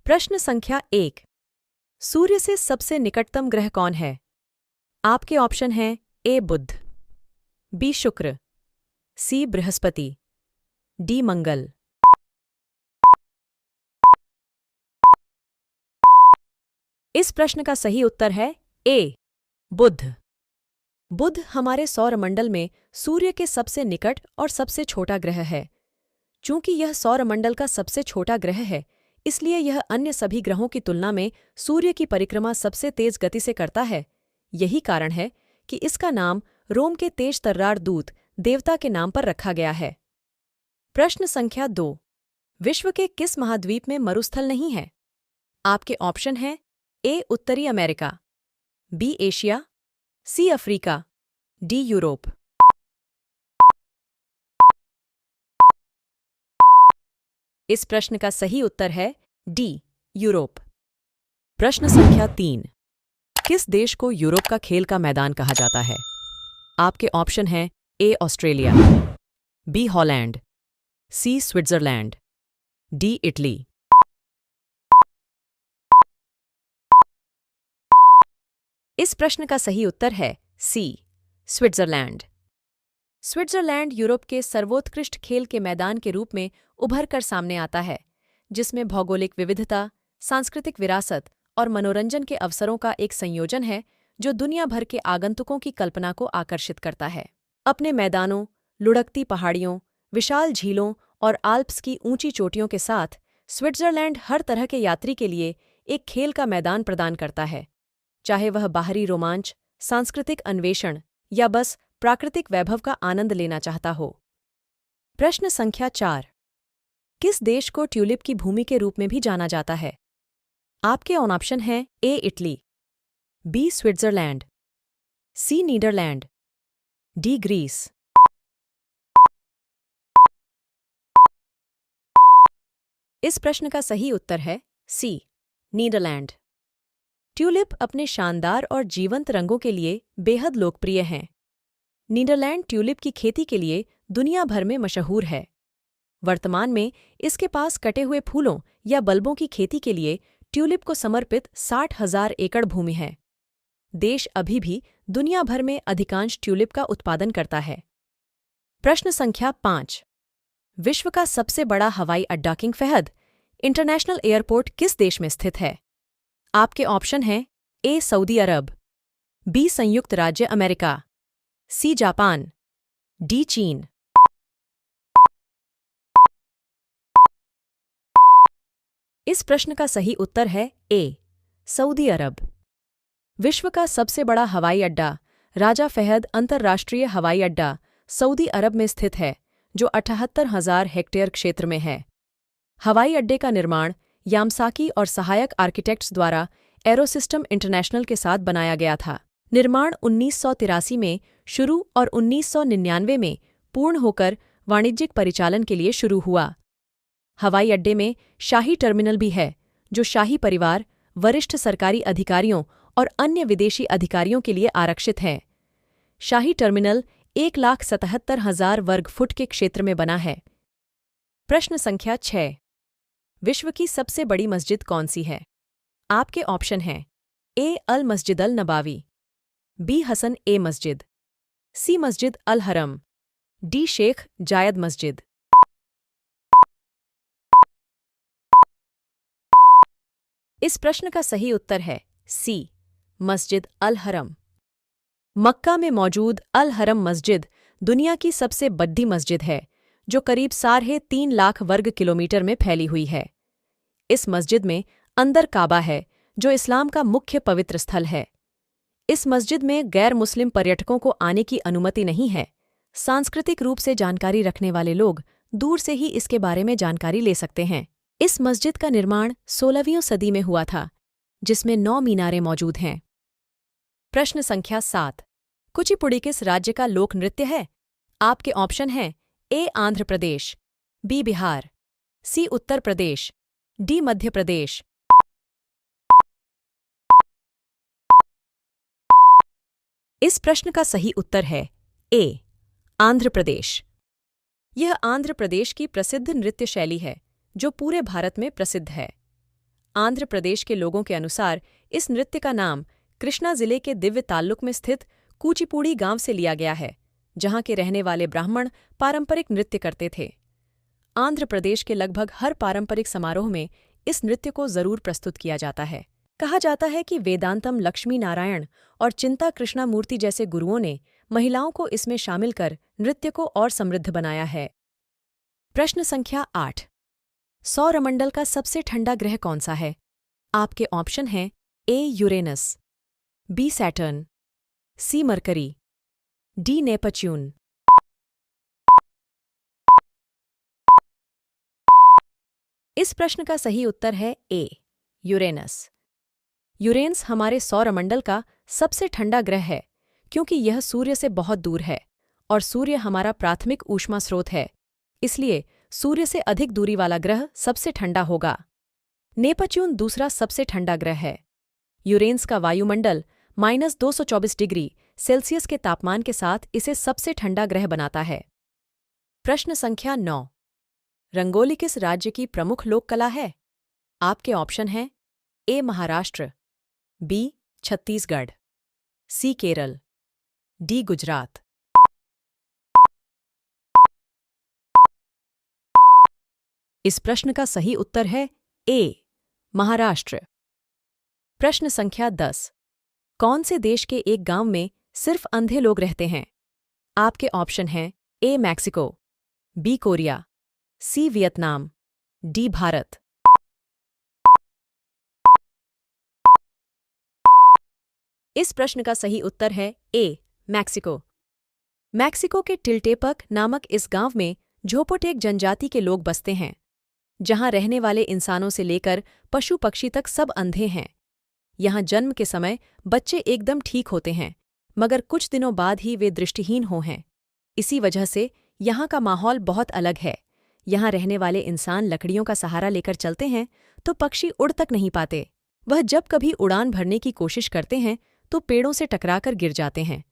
प्रश्न संख्या 1। सूर्य से सबसे निकटतम ग्रह कौन है? आपके ऑप्शन हैं ए बुध, बी शुक्र, सी बृहस्पति, डी मंगल। इस प्रश्न का सही उत्तर है ए बुध। बुध हमारे सौरमंडल में सूर्य के सबसे निकट और सबसे छोटा ग्रह है। चूंकि यह सौरमंडल का सबसे छोटा ग्रह है, इसलिए यह अन्य सभी ग्रहों की तुलना में सूर्य की परिक्रमा सबसे तेज गति से करता है। यही कारण है कि इसका नाम रोम के तेज तर्रार दूत देवता के नाम पर रखा गया है। प्रश्न संख्या 2। विश्व के किस महाद्वीप में मरुस्थल नहीं है? आपके ऑप्शन हैं ए उत्तरी America, B Asia, C Africa, D Europe. इस प्रश्न का सही उत्तर है डी यूरोप। प्रश्न संख्या 3। किस देश को यूरोप का खेल का मैदान कहा जाता है? आपके ऑप्शन हैं A Australia, B Holland, C Switzerland, D Italy. इस प्रश्न का सही उत्तर है सी स्विट्जरलैंड। स्विट्जरलैंड यूरोप के सर्वोत्कृष्ट खेल के मैदान के रूप में उभर कर सामने आता है, जिसमें भौगोलिक विविधता, सांस्कृतिक विरासत और मनोरंजन के अवसरों का एक संयोजन है जो दुनिया भर के आगंतुकों की कल्पना को आकर्षित करता है। अपने मैदानों, लुढ़कती पहाड़ियों, विशाल झीलों और आल्प्स की ऊंची चोटियों के साथ स्विट्जरलैंड हर तरह के यात्री के लिए एक खेल का मैदान प्रदान करता है, चाहे वह बाहरी रोमांच, सांस्कृतिक अन्वेषण या बस प्राकृतिक वैभव का आनंद लेना चाहता हो। प्रश्न संख्या 4। किस देश को ट्यूलिप की भूमि के रूप में भी जाना जाता है? आपके ऑप्शन हैं A Italy, B Switzerland, C Netherland, D Greece. इस प्रश्न का सही उत्तर है सी नीदरलैंड। ट्यूलिप अपने शानदार और जीवंत रंगों के लिए बेहद लोकप्रिय हैं। नीदरलैंड ट्यूलिप की खेती के लिए दुनिया भर में मशहूर है। वर्तमान में इसके पास कटे हुए फूलों या बल्बों की खेती के लिए ट्यूलिप को समर्पित 60,000 एकड़ भूमि है। देश अभी भी दुनिया भर में अधिकांश ट्यूलिप का उत्पादन करता है। प्रश्न संख्या 5। विश्व का सबसे बड़ा हवाई अड्डा किंग फहद इंटरनेशनल एयरपोर्ट किस देश में स्थित है? आपके ऑप्शन हैं ए सऊदी अरब, बी संयुक्त राज्य अमेरिका, सी जापान, डी चीन। इस प्रश्न का सही उत्तर है ए सऊदी अरब। विश्व का सबसे बड़ा हवाई अड्डा राजा फहद अंतर्राष्ट्रीय हवाई अड्डा सऊदी अरब में स्थित है, जो 78,000 हेक्टेयर क्षेत्र में है। हवाई अड्डे का निर्माण यामसाकी और सहायक आर्किटेक्ट्स द्वारा एरोसिस्टम इंटरनेशनल के साथ बनाया गया था। निर्माण 1983 में शुरू और 1999 में पूर्ण होकर वाणिज्यिक परिचालन के लिए शुरू हुआ। हवाई अड्डे में शाही टर्मिनल भी है, जो शाही परिवार, वरिष्ठ सरकारी अधिकारियों और अन्य विदेशी अधिकारियों के लिए आरक्षित है। शाही टर्मिनल 1,77,000 वर्ग फुट के क्षेत्र में बना है। प्रश्न संख्या 6। विश्व की सबसे बड़ी मस्जिद कौन सी है? आपके ऑप्शन हैं ए अल मस्जिद अल नबावी, बी हसन ए मस्जिद, सी मस्जिद अल हरम, डी शेख जायद मस्जिद। इस प्रश्न का सही उत्तर है सी मस्जिद अल हरम। मक्का में मौजूद अल हरम मस्जिद दुनिया की सबसे बड़ी मस्जिद है, जो करीब 3.5 लाख वर्ग किलोमीटर में फैली हुई है। इस मस्जिद में अंदर काबा है, जो इस्लाम का मुख्य पवित्र स्थल है। इस मस्जिद में गैर मुस्लिम पर्यटकों को आने की अनुमति नहीं है। सांस्कृतिक रूप से जानकारी रखने वाले लोग दूर से ही इसके बारे में जानकारी ले सकते हैं। इस मस्जिद का निर्माण 16वीं सदी में हुआ था, जिसमें 9 मीनारें मौजूद हैं। प्रश्न संख्या 7। कुचिपुड़ी किस राज्य का लोक नृत्य है? आपके ऑप्शन हैं ए आंध्र प्रदेश, बी बिहार, सी उत्तर प्रदेश, डी मध्य प्रदेश। इस प्रश्न का सही उत्तर है ए आंध्र प्रदेश। यह आंध्र प्रदेश की प्रसिद्ध नृत्य शैली है, जो पूरे भारत में प्रसिद्ध है। आंध्र प्रदेश के लोगों के अनुसार इस नृत्य का नाम कृष्णा जिले के दिव्य ताल्लुक में स्थित कूचिपूड़ी गांव से लिया गया है, जहां के रहने वाले ब्राह्मण पारंपरिक नृत्य करते थे। आंध्र प्रदेश के लगभग हर पारंपरिक समारोह में इस नृत्य को जरूर प्रस्तुत किया जाता है। कहा जाता है कि वेदांतम लक्ष्मी नारायण और चिंता कृष्णामूर्ति जैसे गुरुओं ने महिलाओं को इसमें शामिल कर नृत्य को और समृद्ध बनाया है। प्रश्न संख्या 8। सौरमंडल का सबसे ठंडा ग्रह कौन सा है? आपके ऑप्शन हैं ए Uranus, B Saturn, C Mercury, D Neptune. इस प्रश्न का सही उत्तर है ए यूरेनस। यूरेनस हमारे सौरमंडल का सबसे ठंडा ग्रह है क्योंकि यह सूर्य से बहुत दूर है और सूर्य हमारा प्राथमिक ऊष्मा स्रोत है, इसलिए सूर्य से अधिक दूरी वाला ग्रह सबसे ठंडा होगा। नेपच्यून दूसरा सबसे ठंडा ग्रह है। यूरेनस का वायुमंडल -224 डिग्री सेल्सियस के तापमान के साथ इसे सबसे ठंडा ग्रह बनाता है। प्रश्न संख्या 9। रंगोली किस राज्य की प्रमुख लोक कला है? आपके ऑप्शन हैं ए महाराष्ट्र, बी छत्तीसगढ़, सी केरल, डी गुजरात। इस प्रश्न का सही उत्तर है ए महाराष्ट्र। प्रश्न संख्या 10। कौन से देश के एक गांव में सिर्फ अंधे लोग रहते हैं? आपके ऑप्शन हैं A Mexico, B Korea, C Vietnam, D Bharat. इस प्रश्न का सही उत्तर है ए मैक्सिको। मैक्सिको के टिल्टेपक नामक इस गांव में झोपोटेक जनजाति के लोग बसते हैं, जहां रहने वाले इंसानों से लेकर पशु पक्षी तक सब अंधे हैं। यहां जन्म के समय बच्चे एकदम ठीक होते हैं, मगर कुछ दिनों बाद ही वे दृष्टिहीन हो हैं। इसी वजह से यहां का माहौल बहुत अलग है। यहां रहने वाले इंसान लकड़ियों का सहारा लेकर चलते हैं तो पक्षी उड़ तक नहीं पाते। वह जब कभी उड़ान भरने की कोशिश करते हैं तो पेड़ों से टकराकर गिर जाते हैं।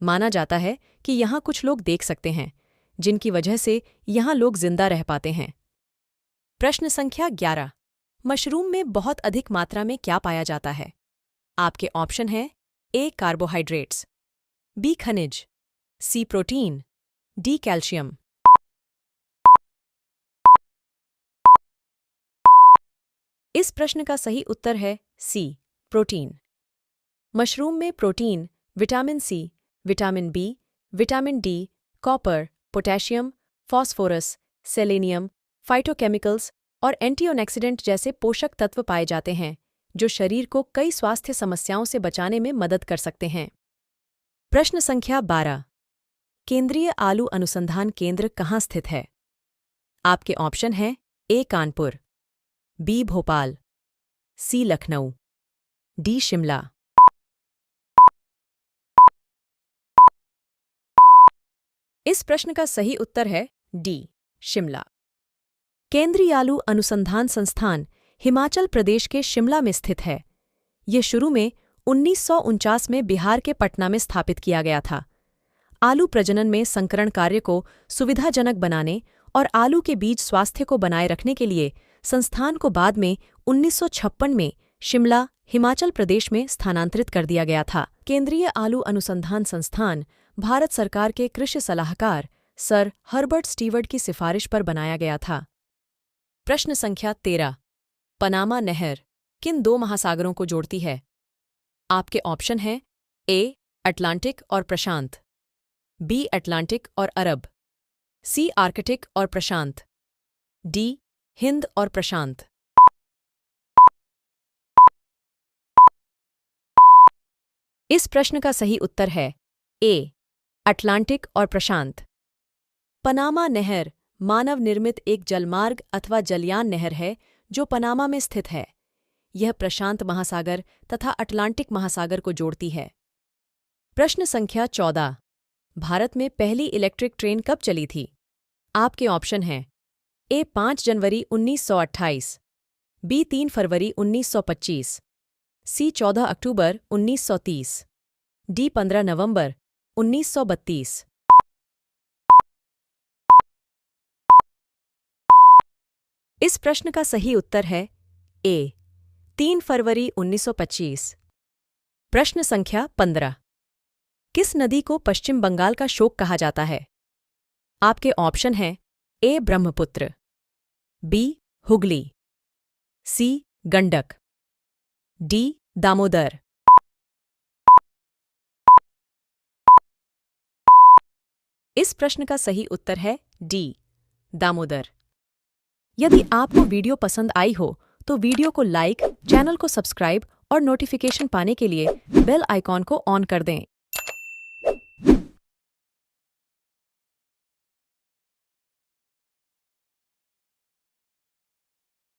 माना जाता है कि यहां कुछ लोग देख सकते हैं, जिनकी वजह से यहां लोग जिंदा रह पाते हैं। प्रश्न संख्या 11। मशरूम में बहुत अधिक मात्रा में क्या पाया जाता है? आपके ऑप्शन हैं ए कार्बोहाइड्रेट्स, बी खनिज, सी प्रोटीन, डी कैल्शियम। इस प्रश्न का सही उत्तर है सी प्रोटीन। मशरूम में protein, vitamin C, vitamin B, vitamin D, copper, potassium, phosphorus, selenium, phytochemicals और एंटीऑक्सीडेंट जैसे पोषक तत्व पाए जाते हैं, जो शरीर को कई स्वास्थ्य समस्याओं से बचाने में मदद कर सकते हैं। प्रश्न संख्या 12। केंद्रीय आलू अनुसंधान केंद्र कहाँ स्थित है? आपके ऑप्शन हैं ए कानपुर, बी भोपाल, सी लखनऊ, डी शिमला। इस प्रश्न का सही उत्तर है डी शिमला। केंद्रीय आलू अनुसंधान संस्थान हिमाचल प्रदेश के शिमला में स्थित है। यह शुरू में 1949 में बिहार के पटना में स्थापित किया गया था। आलू प्रजनन में संकरण कार्य को सुविधाजनक बनाने और आलू के बीज स्वास्थ्य को बनाए रखने के लिए संस्थान को बाद में 1956 में शिमला, हिमाचल प्रदेश में स्थानांतरित कर दिया गया था। केंद्रीय आलू अनुसंधान संस्थान भारत सरकार के कृषि सलाहकार सर हर्बर्ट स्टीवर्ट की सिफारिश पर बनाया गया था। प्रश्न संख्या 13। पनामा नहर किन दो महासागरों को जोड़ती है? आपके ऑप्शन हैं ए अटलांटिक और प्रशांत, बी अटलांटिक और अरब, सी आर्कटिक और प्रशांत, डी हिंद और प्रशांत। इस प्रश्न का सही उत्तर है ए अटलांटिक और प्रशांत। पनामा नहर मानव निर्मित एक जलमार्ग अथवा जलयान नहर है जो पनामा में स्थित है। यह प्रशांत महासागर तथा अटलांटिक महासागर को जोड़ती है। प्रश्न संख्या 14। भारत में पहली इलेक्ट्रिक ट्रेन कब चली थी? आपके ऑप्शन हैं ए 5 जनवरी 1928, बी 3 फरवरी 1925, सी 14 अक्टूबर 1930, डी 15 नवंबर 1932। इस प्रश्न का सही उत्तर है ए 3 फरवरी 1925। प्रश्न संख्या 15। किस नदी को पश्चिम बंगाल का शोक कहा जाता है? आपके ऑप्शन हैं ए ब्रह्मपुत्र, बी हुगली, सी गंडक, डी दामोदर। इस प्रश्न का सही उत्तर है डी दामोदर। यदि आपको वीडियो पसंद आई हो तो वीडियो को लाइक, चैनल को सब्सक्राइब और नोटिफिकेशन पाने के लिए बेल आइकॉन को ऑन कर दें।